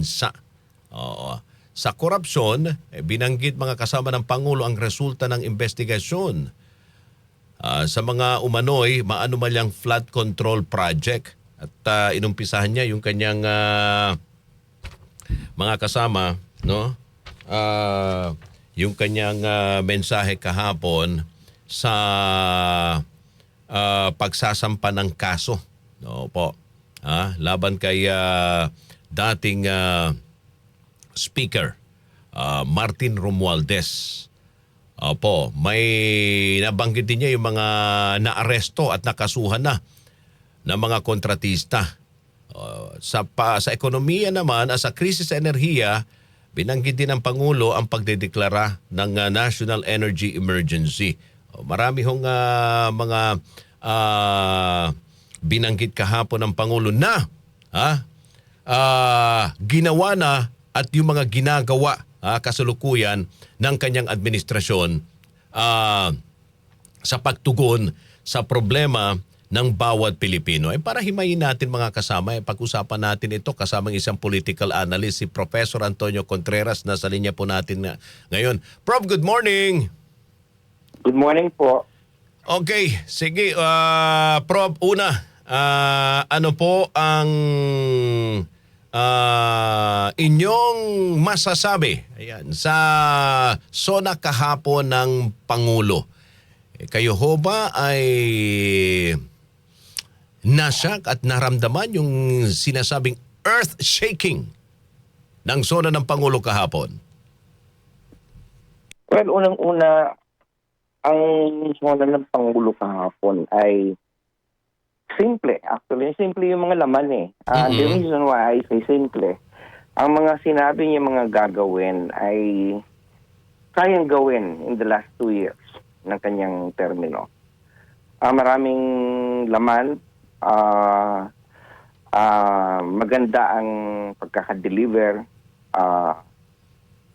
bansa. Oo. Sa korupsyon, binanggit mga kasama ng Pangulo ang resulta ng investigasyon sa mga umano'y maanumalyang flood control project. At inumpisahan niya yung kanyang mga kasama, no? Yung kanyang mensahe kahapon sa pagsasampa ng kaso, no po, laban kay dating Speaker Martin Romualdez. Opo, may nabanggit din niya yung mga naaresto at nakasuhan na ng mga kontratista. Sa ekonomiya naman, sa krisis sa enerhiya, binanggit din ng Pangulo ang pagdedeklara ng National Energy Emergency. Marami hong mga binanggit kahapon ng Pangulo na ginawa na at yung mga ginagawa kasalukuyan ng kanyang administrasyon sa pagtugon sa problema ng bawat Pilipino. Para himayin natin mga kasama, pag-usapan natin ito kasamang isang political analyst, si Professor Antonio Contreras. Nasa linya po natin ngayon. Prof, good morning! Good morning po. Okay, sige. Prof, una, ano po ang inyong masasabi sa SONA kahapon ng Pangulo? Kayo ho ba ay nasyak at naramdaman yung sinasabing earth-shaking ng SONA ng Pangulo kahapon? Well, unang-una, ang SONA ng Pangulo kahapon ay simple. Actually, simple yung mga laman eh. The reason why I say simple, ang mga sinabi niya mga gagawin ay kayang gawin in the last 2 years ng kanyang termino. Maraming laman, maganda ang pagkaka-deliver,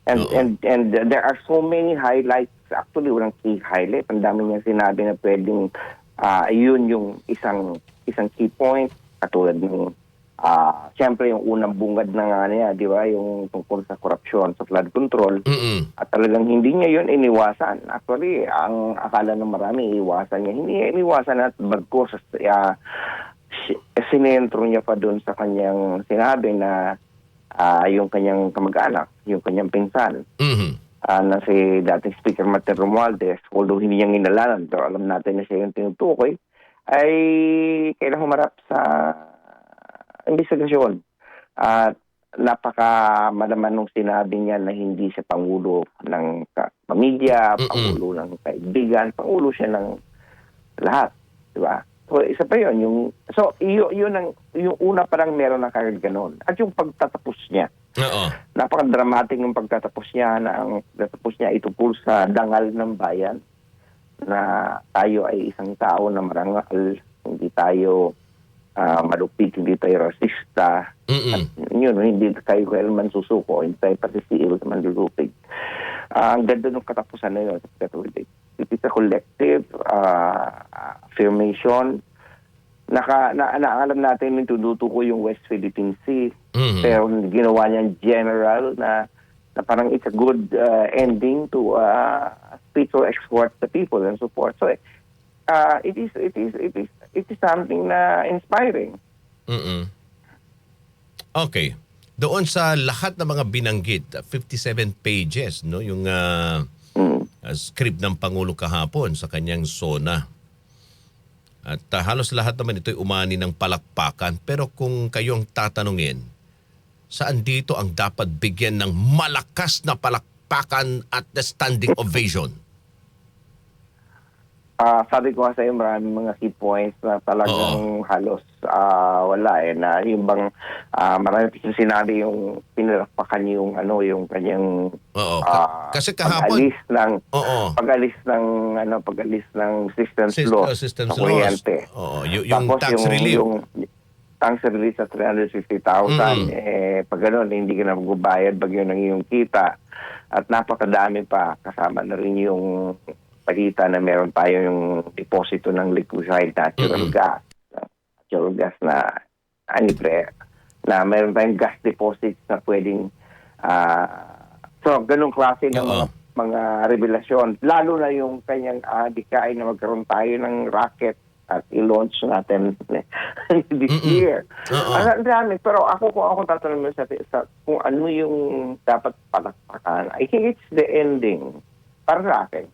and there are so many highlights. Actually, walang key highlight. Ang dami niya sinabi na pwedeng yun yung isang key point, katulad ng siyempre yung unang bungad na nga niya, di ba, yung tungkol sa korupsyon, sa flood control. At talagang hindi niya yun iniwasan. Actually, ang akala ng marami, iwasan niya. Hindi niya iniwasan at bagko sinentro niya pa doon sa kanyang sinabi na yung kanyang kamag-anak, yung kanyang pinsan, na si dating Speaker Martin Romualdez, although hindi niya inalanan, pero alam natin na siya yung tinutukoy, ay kailangan humarap sa investigasyon. At napaka-malaman nung sinabi niya na hindi siya pangulo ng pamilya, pangulo ng kaibigan, pangulo siya ng lahat. Diba? So, isa pa yun. Yung una parang meron na kagad ganun. At yung pagtatapos niya. Napaka-dramatic yung pagtatapos niya na ang pagtatapos niya itupul sa dangal ng bayan na tayo ay isang tao na marangal, hindi tayo malupit, hindi tayo rasista. At yun, hindi tayo kailanman susuko, hindi tayo patisiil sa manlulupig. Ang ganda ng katapusan na yun. It is a collective affirmation. Naalam natin yung tutuko yung West Philippine Sea. Pero ginawa niyang general na parang it's a good ending to speak or exhort the people and support. So it is something na inspiring. Okay. Doon sa lahat ng mga binanggit, 57 pages, no, yung script ng Pangulo kahapon sa kanyang SONA. At halos lahat naman ito'y umani ng palakpakan. Pero kung kayong tatanungin, saan dito ang dapat bigyan ng malakas na palakpakan at the standing ovation? Sabi ko nga sa'yo, maraming mga key points na talagang halos wala eh. Na yung bang marami yung sinabi yung pinalakpakan yung yung kanyang kasi kahapon pag-alis ng systems law sa kuryente. Yung tax relief. Yung tax relief sa 350,000 pag gano'n hindi ka na magbabayad bagyo ng iyong kita at napakadami pa, kasama na rin yung pagkita na meron tayo yung deposito ng liquefied natural gas. Natural gas na na mayroon tayong gas deposits na pwedeng so ganung klase ng Oo. mga revelasyon. Lalo na yung kanyang dikain na magkaroon tayo ng rocket at i-launch natin this year. Oo. Ang dami. Pero kung ako tatanungin sa kung ano yung dapat palakpakan, I think it's the ending para sa akin.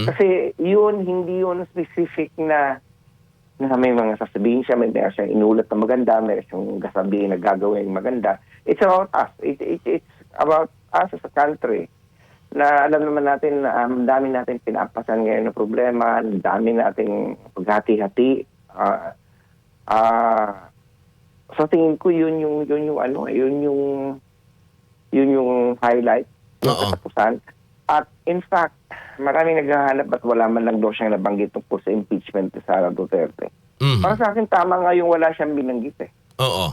Kasi hindi yun specific na may mga sasabihin siya, may meron siyang inulat na maganda, meron siyang sasabihin na gagawin maganda. It's about us. It's about us as a country. Na alam naman natin na dami natin pinapasan ngayon na problema, dami nating paghati-hati. Sa tingin ko yun yung highlight ng Oo. katapusan. At in fact, maraming naghahanap at wala man lang daw siyang nabanggit tungkol sa impeachment ni Sara Duterte. Para sa akin, tama nga yung wala siyang binanggit eh. Oo.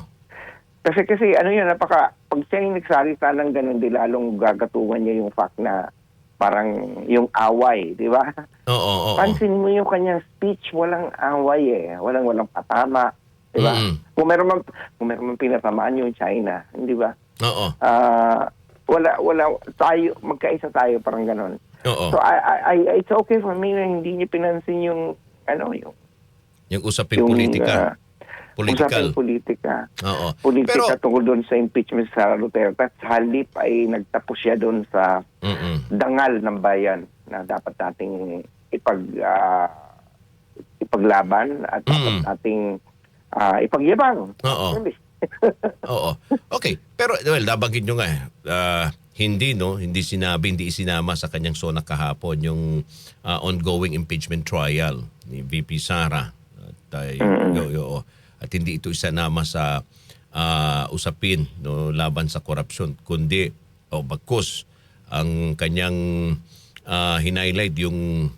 Kasi pag siya yung nagsalita ng ganun, di lalong gagatungan niya yung fact na parang yung away, di ba? Oo. Pansin mo yung kanyang speech, walang away eh. Walang patama, di ba? Kung meron man pinatamaan yung China, di ba? Oo. Wala tayo, magkaisa tayo, parang ganun. Oo. So it's okay for me na hindi niya pinansin yung Yung usapin political. Usapin politika. Oo. Politika tungkol doon sa impeachment sa Sara Duterte. At halip ay nagtapos siya doon sa dangal ng bayan na dapat nating ipaglaban at dapat nating ipagyabang. Oo. Oo. Okay. Pero, nabanggit nyo nga hindi isinama sa kanyang SONA kahapon yung ongoing impeachment trial ni VP Sara. At hindi ito isinama sa usapin laban sa korupsyon, kundi bagkus ang kanyang hinighlight yung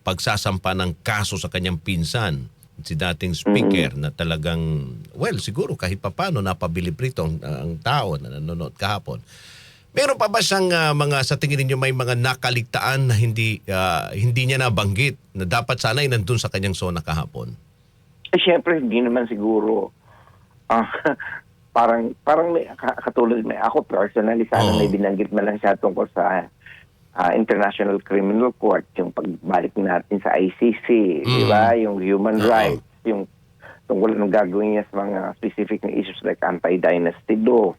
pagsasampa ng kaso sa kanyang pinsan, si dating speaker na talagang, siguro kahit papano napabilib rito ang tao na nanonood kahapon. Meron pa ba siyang sa tingin niyo may mga nakaligtaan na hindi niya nabanggit na dapat sana ay nandun sa kanyang SONA kahapon? Siyempre, hindi naman siguro parang katulad ako personally, sana may binanggit na lang siya tungkol sa International Criminal Court, yung pagbalik natin sa ICC, di ba? Yung human rights, yung tungkol ng gagawin niya sa mga specific na issues like anti-dynasty law.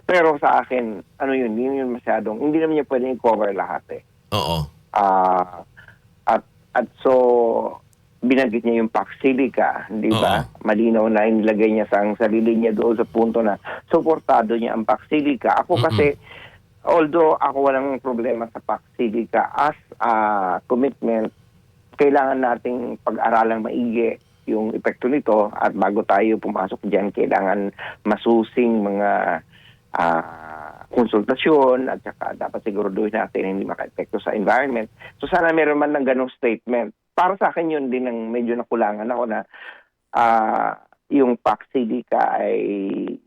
Pero sa akin, hindi naman niya pwedeng i-cover lahat eh. Oo. At so, binanggit niya yung Pax Silica, di ba? Malinaw na inilagay niya sa sarili niya doon sa punto na suportado niya ang Pax Silica. Ako kasi, although ako walang problema sa Pax Silica, as a commitment, kailangan nating pag-aralang maigi yung epekto nito at bago tayo pumasok dyan, kailangan masusing mga konsultasyon at saka dapat siguraduhin natin hindi maka-epekto sa environment. So sana meron man ng ganong statement. Para sa akin yun din ang medyo nakulangan ako na yung Pax Silica ay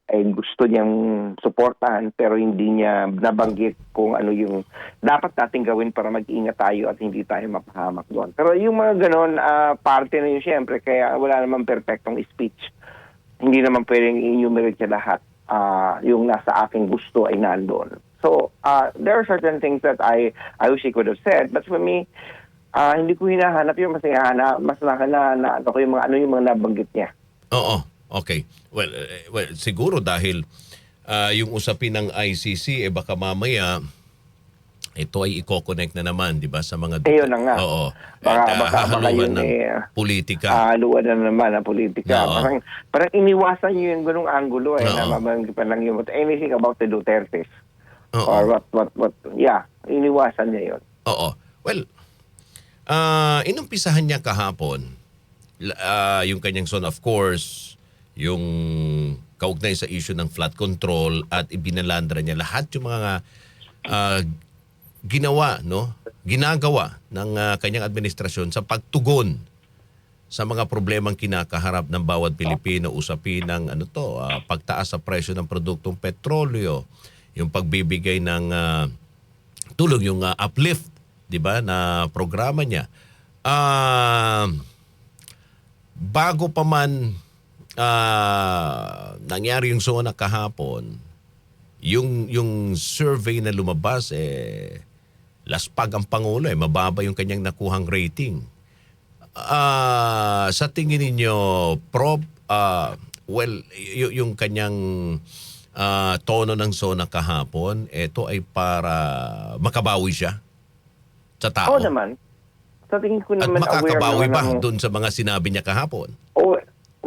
gusto niyang suportahan pero hindi niya nabanggit kung ano yung dapat natin gawin para mag-ingat tayo at hindi tayo mapahamak doon. Pero yung mga ganon, parte na yun siyempre, kaya wala namang perfectong speech. Hindi naman pwedeng enumerate siya lahat. Yung nasa aking gusto ay nandoon. So, there are certain things that I wish he could have said, but for me, hindi ko hinahanap yung mas na ko yung mga nabanggit niya. Oo. Okay. Well, siguro dahil yung usapin ng ICC baka mamaya ito ay i-connect na naman, di ba, sa mga Ayun na nga. Oo. Baka hahaluan yun ng politika. Hahaluan na naman ang politika. Oo. Parang iniwasan niyo yung ganung angulo na mabanggit pa lang yung anything about the Dutertes. Oo. Or what, iniwasan niya yun. Oo. Well, inumpisahan niya kahapon yung kanyang son, of course, yung kaugnay sa issue ng flood control at ibinalandra niya lahat yung mga ginagawa ng kanyang administrasyon sa pagtugon sa mga problemang kinakaharap ng bawat Pilipino, usapin ng pagtaas sa presyo ng produktong petrolyo, yung pagbibigay ng tulong, yung uplift, 'di ba, na programa niya. Bago pa man nangyari yung SONA kahapon, yung survey na lumabas, laspag ang Pangulo, mababa yung kanyang nakuhang rating. Sa tingin ninyo, Prof, yung kanyang tono ng SONA kahapon, ito ay para makabawi siya sa tao? Oo naman. Sa tingin ko At naman makakabawi aware ba naman doon sa mga sinabi niya kahapon?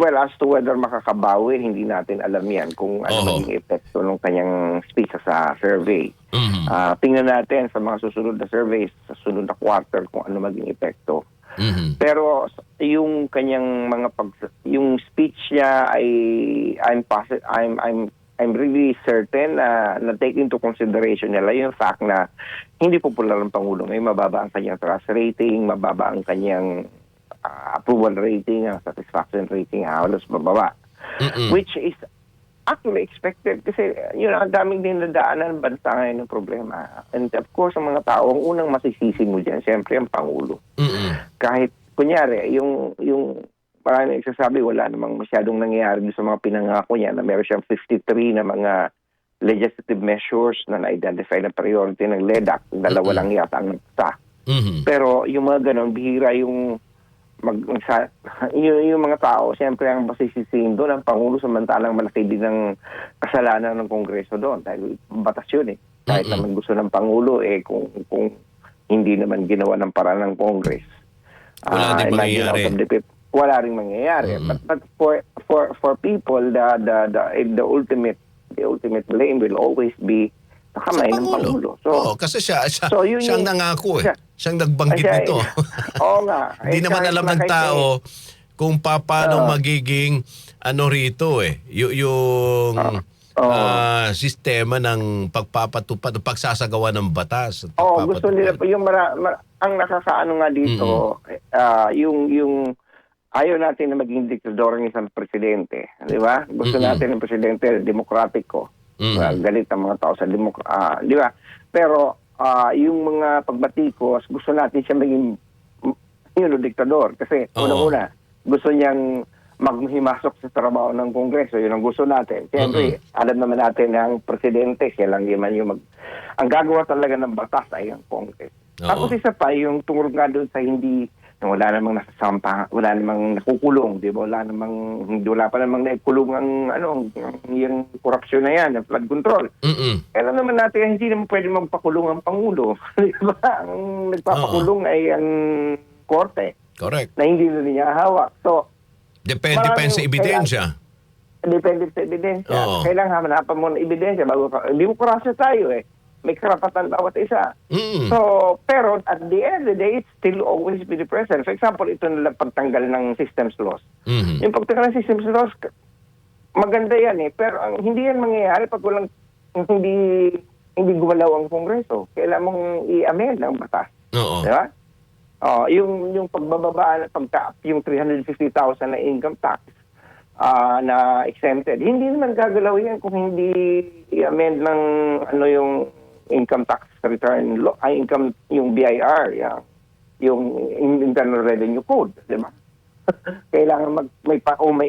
well, as to whether makakabawi, hindi natin alam yan kung ano Oho. maging epekto ng kanyang speech sa survey. Mhm. Tingnan natin sa mga susunod na surveys, sa susunod na quarter kung ano maging epekto. Mhm. Pero yung kanyang yung speech niya ay I'm really certain na take into consideration nila yung fact na hindi popular ang Pangulo ngayon, mababa ang kanyang trust rating, mababa ang kanyang approval rating, ang satisfaction rating, halos mababa. Mm-mm. Which is actually expected kasi yun ang daming dinadaanan ng bansa ngayon ng problema. And of course, ang mga tao, ang unang masisisi mo dyan, siyempre ang Pangulo. Mm-mm. Kahit, kunyari, yung marami nagsasabi, wala namang masyadong nangyayari sa mga pinangako niya na meron siyang 53 na mga legislative measures na na-identify na priority ng LEDAC. Dalawa lang yata ang nagsa. Mhm. Pero yung mga ganon, bihira yung yung mga tao, siyempre ang masisisihin doon ang Pangulo, samantalang malaki din ang kasalanan ng Kongreso doon dahil batas yun eh. Kahit naman gusto ng Pangulo kung hindi naman ginawa ng paraan ng Congress. Wala din mangyayari. Wala ring mangyayari. But for people, the ultimate blame will always be sa kamay ng Pangulo. So, kasi siyang yung nangako Siyang nagbanggit nito. Oo nga. Hindi naman alam ng tao kung paano magiging rito yung sistema ng pagpapatupad, pagsasagawa ng batas. Gusto nila yung ang nakakaano nga dito, yung ayaw natin na maging diktador ng isang presidente, di ba? Gusto natin ng presidente demokratiko. Galit ang mga tao sa di ba? Pero yung mga pagbatikos, gusto natin siya maging diktador. Kasi unang-una, gusto niyang maghimasok sa trabaho ng Kongreso. Yun ang gusto natin. Siyempre, alam naman natin na ang presidente, siya lang naman ang gagawa talaga ng batas ay ang Kongreso. Tapos isa pa, yung tungkol nga doon sa wala namang nasasampa, wala namang nakukulong, di ba? Wala pa namang naikulong yung korupsyon na yan, ang flood control. Kaya naman natin, hindi naman pwede magpakulong ang Pangulo. Di ba? Ang nagpapakulong ay ang korte. Correct. Na hindi na niya hawak. So, Depende pa sa ebidensya. Depende sa ebidensya. Oo. Kailangan hanapan mo ng ebidensya bago ka. Demokrasya tayo eh. May karapatan bawat isa. So, pero at the end of the day, it's still always be the president. For example, ito nila pagtanggal ng systems laws. Yung pagtanggal ng systems laws, maganda yan eh. Pero hindi yan mangyayari pag walang hindi gumalaw ang Kongreso. Kailangan mong i-amend ang batas. Oo. Di ba? Yung pagbababa, yung 350,000 na income tax na exempted, hindi naman gagalaw yan kung hindi i-amend ng yung income tax return law, yung BIR, yung Internal Revenue Code, di ba? Kailangan may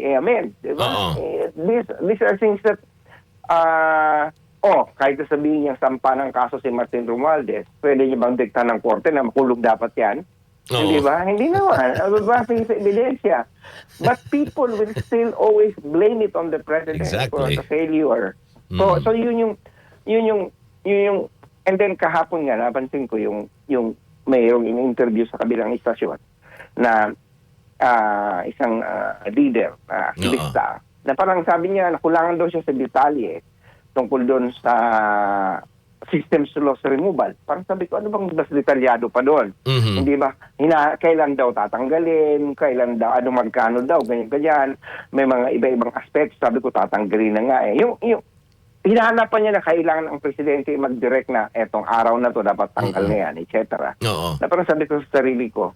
i-amend, di ba? These are things that kahit sabihin niyang sampa ng kaso si Martin Romualdez, pwede niya bang dikta ng korte na makulong dapat yan? Hindi ba? Hindi naman. Base sa ebidensya. But people will still always blame it on the president for the failure. So yun yung and then kahapon nga napansin ko yung mayroong in-interview sa kabilang istasyon na isang leader, aktivista, na parang sabi niya nakulangan daw siya sa detalye tungkol doon sa systems loss removal. Parang sabi ko, ano bang mas detalyado pa doon? Hindi ba? Kailan daw tatanggalin? Kailan daw? Ano magkano daw? Ganyan. May mga iba-ibang aspects. Sabi ko, tatanggalin na nga eh. Yung hinahanapan niya na kailangan ang presidente mag-direct na etong araw na to dapat tanggal na yan, etc. Na parang sabi ko sa sarili ko,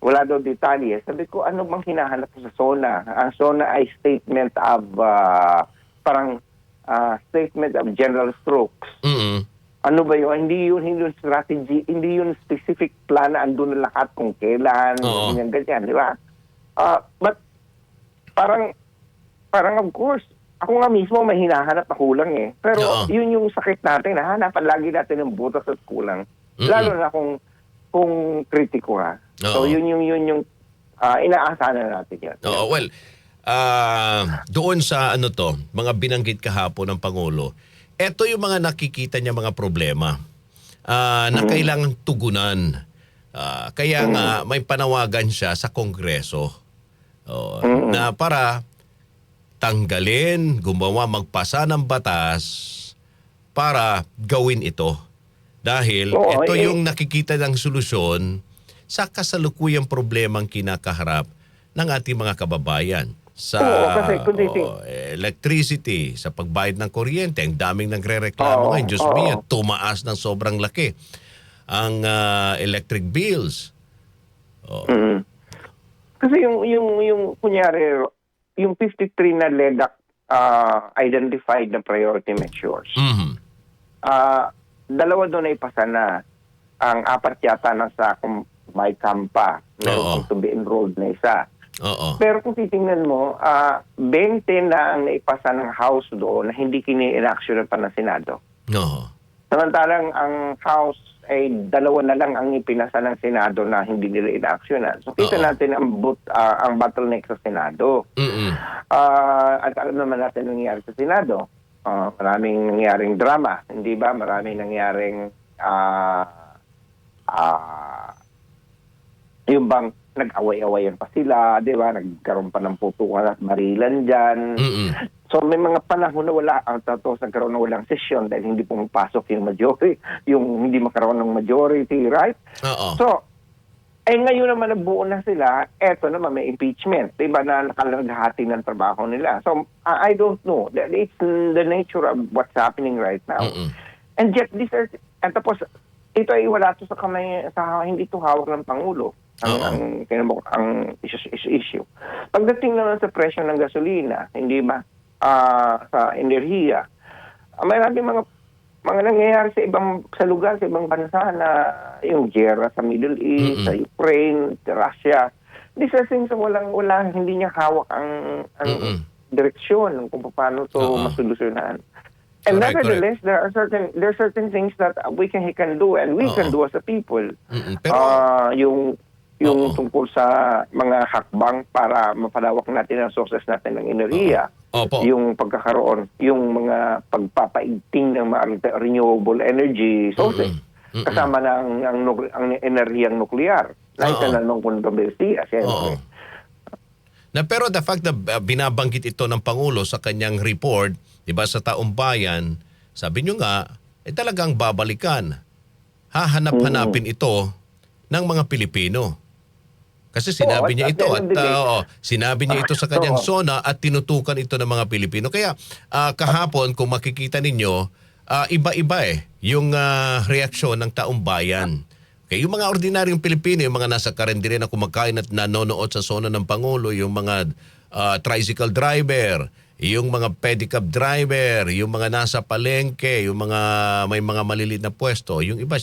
wala daw detalye. Sabi ko, ano bang hinahanap ko sa SONA? Ang SONA ay statement of statement of general strokes. Ano ba yun? Hindi yun strategy, hindi yun specific plan na andun na lahat kung kailan, ganyan, di ba? But parang parang of course, ako nga mismo may hinahanap na kulang eh. Pero Oo. yun yung sakit natin, hahanapan lagi natin ng butas at kulang. Mm-mm. Lalo na kung kritiko ha. So Oo. yun yung inaasahan na natin yan. Oo, well, doon sa mga binanggit kahapon ng Pangulo, eto yung mga nakikita niya mga problema na kailangang tugunan. Kaya nga may panawagan siya sa Kongreso na para tanggalin, magpasa ng batas para gawin ito. Dahil Oo, ito yung nakikita ng solusyon sa kasalukuyang problemang kinakaharap ng ating mga kababayan sa Oo, kasi electricity, sa pagbayad ng kuryente. Ang daming nagrereklamo ngayon. Diyos mio, tumaas ng sobrang laki ang electric bills. Kasi yung kunyari, yung 53 na LEDAC identified na priority measures. Mhm. Dalawa doon ay ipasa na. Ang 4 yata nasa may kampa. Meron pang to be enrolled na isa. Oo. Pero kung titingnan mo, 20 na ang naipasa ng House doon na hindi kini-inaction pa ng Senado. Oo. Samantalang ang House ay 2 na lang ang ipinasa ng Senado na hindi nila inactionan. So kita natin ang bottleneck sa Senado. Mm-mm. At alam naman natin ang nangyari sa Senado. Maraming nangyaring drama, hindi ba? Maraming nangyaring yung bang nag-away-awayan pa sila, di ba? Nagkaroon pa ng putukan at barilan dyan. Mm-mm. So may mga panahon na wala, ang tapos nagkaroon na walang session dahil hindi pumapasok yung majority, yung hindi makaroon ng majority, right? Oo. So, ngayon naman nabuo na sila, eto naman may impeachment, di ba, na nakalaghati ng trabaho nila. So, I don't know. It's the nature of what's happening right now. Mm-mm. And yet, and tapos, ito ay wala to sa kamay, hindi to hawak ng Pangulo. Ang issue. Pagdating naman sa presyo ng gasolina, hindi ba, sa enerhiya, marami mga nangyayari sa lugar, sa ibang bansa na yung giyera sa Middle East, sa Ukraine, sa Russia. These are things na hindi niya hawak ang direksyon kung paano to masolusyonan. And nevertheless, there are certain things that he can do and we can do as a people. Pero yung tungkol sa mga hakbang para mapalawak natin ang sources natin ng enerhiya. Yung pagkakaroon, yung mga pagpapaigting ng mga renewable energy sources. Kasama na ang enerhiyang nuklear. Na isa na nung kontrobersiya, siyempre. Pero the fact na binabanggit ito ng Pangulo sa kanyang report, di ba, sa Taong Bayan, sabi nyo nga, talagang babalikan. Hahanap-hanapin ito ng mga Pilipino. Kasi sinabi niya ito at sinabi niya ito sa kanyang SONA at tinutukan ito ng mga Pilipino. Kaya kahapon kung makikita ninyo, iba-iba yung reaksyon ng Taong Bayan. Okay, yung mga ordinaryong Pilipino, yung mga nasa karinderya na kumakain at nanonood sa SONA ng Pangulo, yung mga tricycle driver, yung mga pedicab driver, yung mga nasa palengke, yung mga may mga maliliit na pwesto, yung iba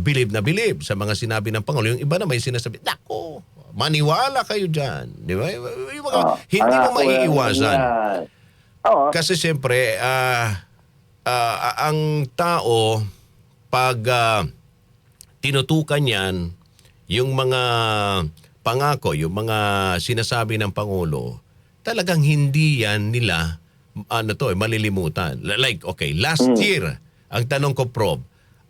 believe na believe sa mga sinabi ng Pangulo. Yung iba na may sinasabi, nako, maniwala kayo dyan. Di ba? Yung mga, hindi mo maiiwasan. Kasi siyempre, ang tao, pag tinutukan yan, yung mga pangako, yung mga sinasabi ng Pangulo, talagang hindi yan nila, malilimutan. Like, okay, last year, ang tanong ko, Prof,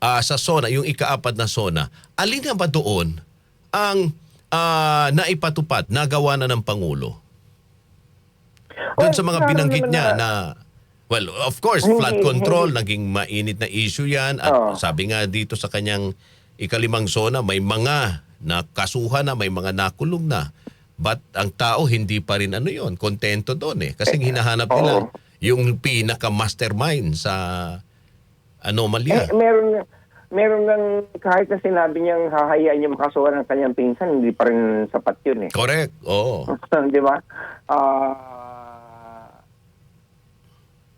sa SONA, yung ika-4 na SONA, alin na ba doon ang naipatupad, nagawa na ng Pangulo? Doon sa mga binanggit niya na, well, of course, flood control, naging mainit na issue yan. At sabi nga dito sa kanyang ika-5 SONA, may mga nakasuhan na, may mga nakulong na. But ang tao hindi pa rin kontento doon Kasi hinahanap nila yung pinaka-mastermind sa anomalya. Meron ng kahit na sinabi niyang hahayaan niya makasuhan ng kanyang pinsan, hindi pa rin sapat yun Correct, oo. Di ba?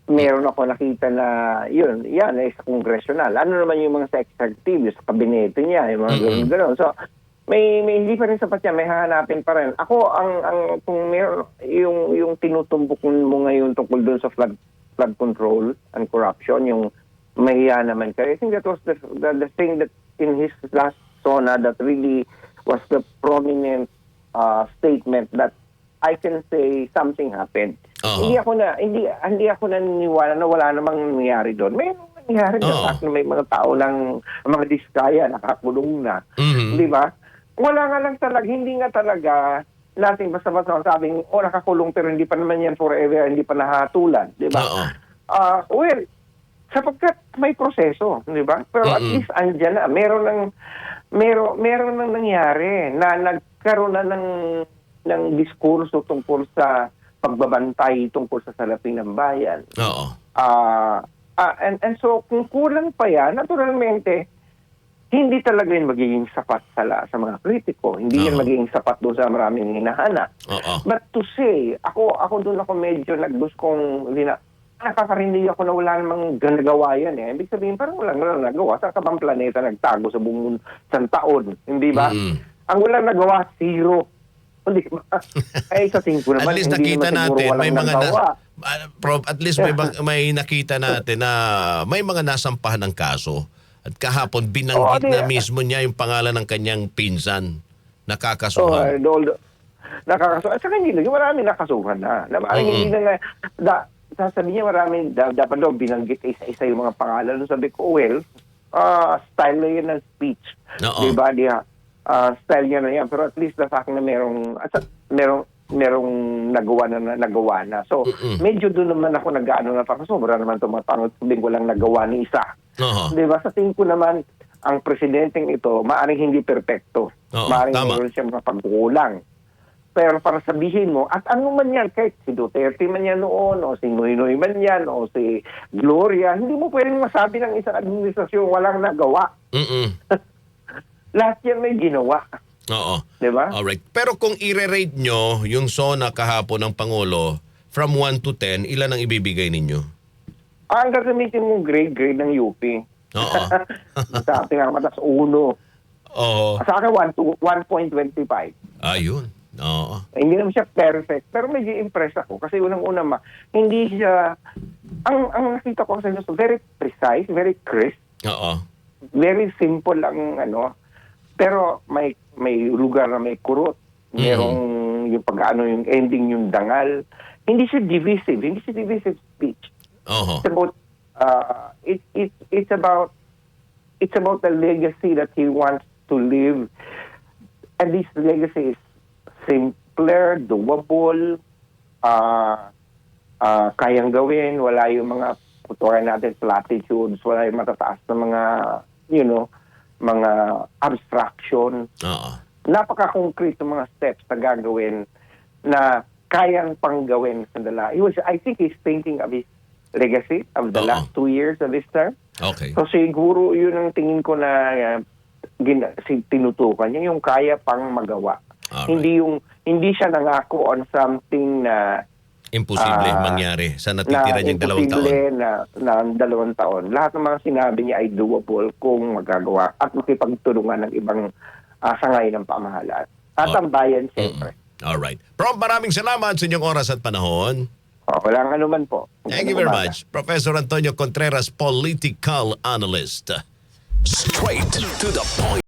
Meron ako nakita na yan ay sa congressional. Ano naman yung mga sa executive, sa kabinete niya, yung mga gano'n. So, may hindi pa rin sapat yan, may hahanapin pa rin. Ako ang kung meron yung tinutumbok mo ngayon tungkol doon sa flood control and corruption, yung mahiya naman kayo. I think that was the thing that in his last SONA that really was the prominent statement that I can say something happened. Oo. Hindi ako naniniwala na wala namang nangyari doon. May nangyari Oo. na may mga tao ng mga diskaya nakakulong na. Mhm. Di ba? Wala nga lang talaga, hindi nga talaga natin basta-basta sabing, nakakulong pero hindi pa naman yan forever, hindi pa nahatulan. Di ba? Oo. Well, sapagkat may proseso, di ba? Pero at least andyan na. Meron nang nangyari na nagkaroon na ng diskurso tungkol sa pagbabantay tungkol sa salapin ng bayan. Oo. And so, kung kulang pa yan, naturalmente, hindi talaga yun magiging sapat sa mga kritiko. Hindi yan Oo. magiging sapat doon sa maraming hinahanap. Oo. But to say, ako doon ako medyo nakakarinig ako na wala namang ginagawa yan eh. Ibig sabihin, parang walang nagawa. Saan ka bang planeta nagtago sa buong isang taon? Hindi ba? Ang walang nagawa, zero. Hindi ba? Ay, sa tingin ko naman, At least hindi nakita naman siguro natin may walang mga nagawa. Prof, at least may nakita natin na may mga nasampahan ng kaso. At kahapon binanggit na mismo niya yung pangalan ng kanyang pinsan. Nakakasuhan. Nakakasuhan. At saka hindi na, marami nakasuhan na. Hindi na nga, sasabihin niya marami, dapat daw binanggit isa-isa yung mga pangalan. Sabi ko, well, style na yun ng speech. Oo. Diba? Style niya na yan. Pero at least the fact na merong nagawa na. So, medyo doon naman ako nag-ano na parang sobra naman tumatangod. Sabihin ko lang nagawa ni isa. Diba? Sa tingin ko naman, ang presidenteng ito, maaaring hindi perpekto. Maaaring mayroon siya mga pagkukulang. Pero para sabihin mo, at ano man yan, kahit si Duterte man yan noon, o si Noynoy man yan, o si Gloria, hindi mo pwedeng masabi ng isang administrasyon walang nagawa. Lahat yan may ginawa. Oo. Diba? Alright. Pero kung i-rate nyo yung SONA kahapon ng Pangulo, from 1 to 10, ilan ang ibibigay ninyo? Ang gagamitin mong grade ng UP. Oo. Sa ating matas 1. Oo. Sa akin, 1.25. Ayun. Oo. Hindi naman siya perfect, pero medyo impressed ako. Kasi unang-una, hindi siya, ang nakita ko sa inyo, very precise, very crisp, Oo. very simple ang pero may lugar na may kurot. Merong yung yung ending, yung dangal. Hindi siya divisive speech. Oo. It's about the legacy that he wants to leave. And this legacy is simpler, doable, kayang gawin, wala yung mga putukan natin platitudes, wala yung matataas na mga, mga abstraction. Oo. Napaka-concrete yung mga steps na gagawin na kayang panggawin sa dala. I think he's thinking of his legacy of the last 2 years of his term. Okay. So siguro yun ang tingin ko na tinutukan niya, yung kaya pang magawa. Alright. Hindi siya nangako on something na Imposible mangyari sa natitira niyang 2 taon. Na 2 taon. Lahat ng mga sinabi niya ay doable kung magagawa at makipagtulungan ng ibang sangay ng pamahalaan. At ang bayan, siyempre. Alright. Prof, maraming salamat sa inyong oras at panahon. Walang anuman po. Thank you very much. Professor Antonio Contreras, political analyst. Straight to the point.